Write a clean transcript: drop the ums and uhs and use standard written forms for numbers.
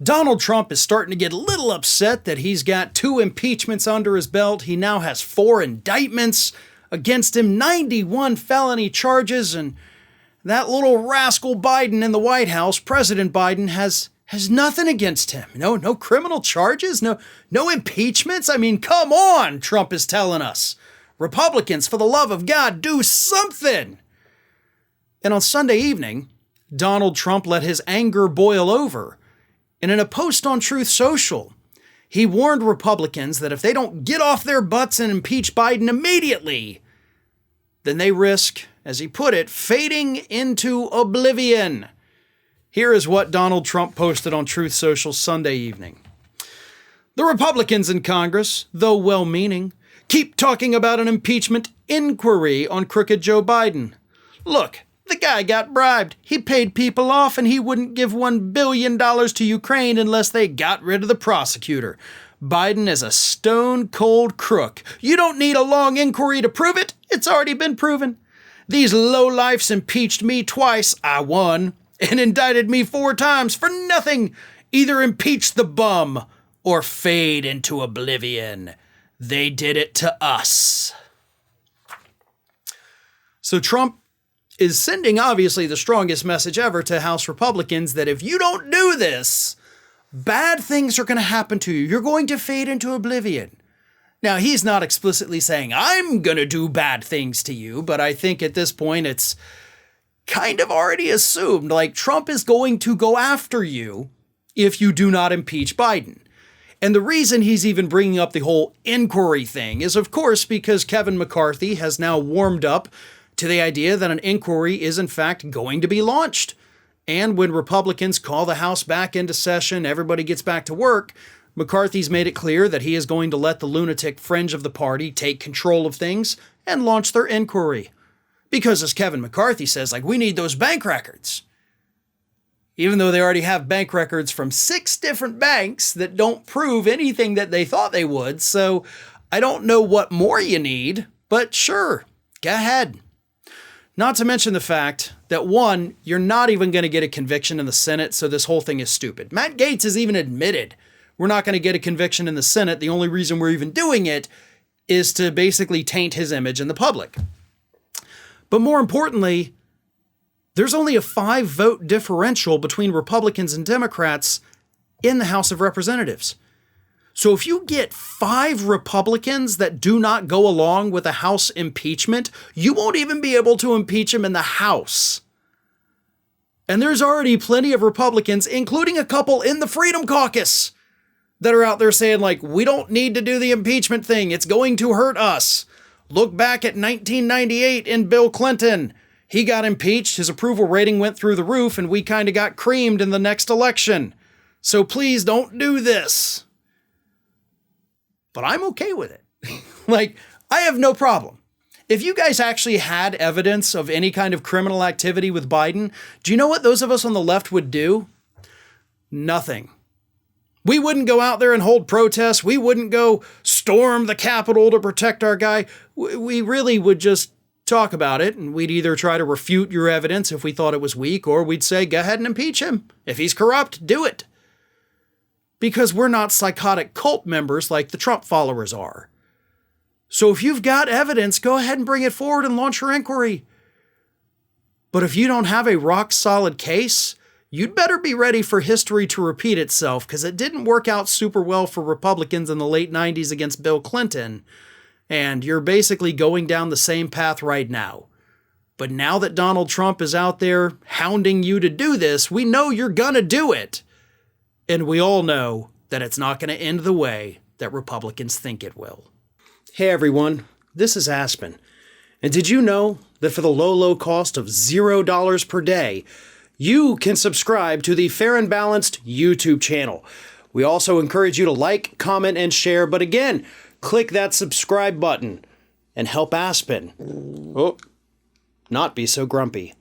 Donald Trump is starting to get a little upset that he's got 2 impeachments under his belt. He now has 4 indictments against him, 91 felony charges, and that little rascal Biden in the White House, President Biden, has nothing against him. No criminal charges, no impeachments. I mean, come on, Trump is telling us. Republicans, for the love of God, do something. And on Sunday evening, Donald Trump let his anger boil over. And in a post on Truth Social, he warned Republicans that if they don't get off their butts and impeach Biden immediately, then they risk, as he put it, fading into oblivion. Here is what Donald Trump posted on Truth Social Sunday evening. The Republicans in Congress, though well-meaning, keep talking about an impeachment inquiry on crooked Joe Biden. Look, the guy got bribed. He paid people off and he wouldn't give $1 billion to Ukraine unless they got rid of the prosecutor. Biden is a stone-cold crook. You don't need a long inquiry to prove it. It's already been proven. These lowlifes impeached me twice. I won. And indicted me 4 times for nothing. Either impeach the bum or fade into oblivion. They did it to us. So Trump is sending obviously the strongest message ever to House Republicans that if you don't do this, bad things are going to happen to you. You're going to fade into oblivion. Now, he's not explicitly saying, I'm going to do bad things to you, but I think at this point it's kind of already assumed, like Trump is going to go after you if you do not impeach Biden. And the reason he's even bringing up the whole inquiry thing is, of course, because Kevin McCarthy has now warmed up to the idea that an inquiry is in fact going to be launched. And when Republicans call the House back into session, everybody gets back to work, McCarthy's made it clear that he is going to let the lunatic fringe of the party take control of things and launch their inquiry. Because as Kevin McCarthy says, we need those bank records. Even though they already have bank records from 6 different banks that don't prove anything that they thought they would. So I don't know what more you need, but sure, go ahead. Not to mention the fact that, 1, you're not even going to get a conviction in the Senate, so this whole thing is stupid. Matt Gaetz has even admitted we're not going to get a conviction in the Senate. The only reason we're even doing it is to basically taint his image in the public. But more importantly, there's only a 5-vote differential between Republicans and Democrats in the House of Representatives. So if you get 5 Republicans that do not go along with a House impeachment, you won't even be able to impeach him in the House. And there's already plenty of Republicans, including a couple in the Freedom Caucus, that are out there saying, we don't need to do the impeachment thing. It's going to hurt us. Look back at 1998 in Bill Clinton. He got impeached, his approval rating went through the roof, and we kind of got creamed in the next election. So please don't do this. But I'm okay with it. I have no problem. If you guys actually had evidence of any kind of criminal activity with Biden, do you know what those of us on the left would do? Nothing. We wouldn't go out there and hold protests. We wouldn't go storm the Capitol to protect our guy. We really would just talk about it, and we'd either try to refute your evidence if we thought it was weak, or we'd say, go ahead and impeach him. If he's corrupt, do it. Because we're not psychotic cult members like the Trump followers are. So if you've got evidence, go ahead and bring it forward and launch your inquiry. But if you don't have a rock-solid case, you'd better be ready for history to repeat itself, because it didn't work out super well for Republicans in the late 90s against Bill Clinton, and you're basically going down the same path right now. But now that Donald Trump is out there hounding you to do this, we know you're gonna do it. And we all know that it's not going to end the way that Republicans think it will. Hey everyone, this is Aspen. And did you know that for the low cost of $0 per day, you can subscribe to the Fair and Balanced YouTube channel? We also encourage you to like, comment, and share. But again, click that subscribe button and help Aspen not be so grumpy.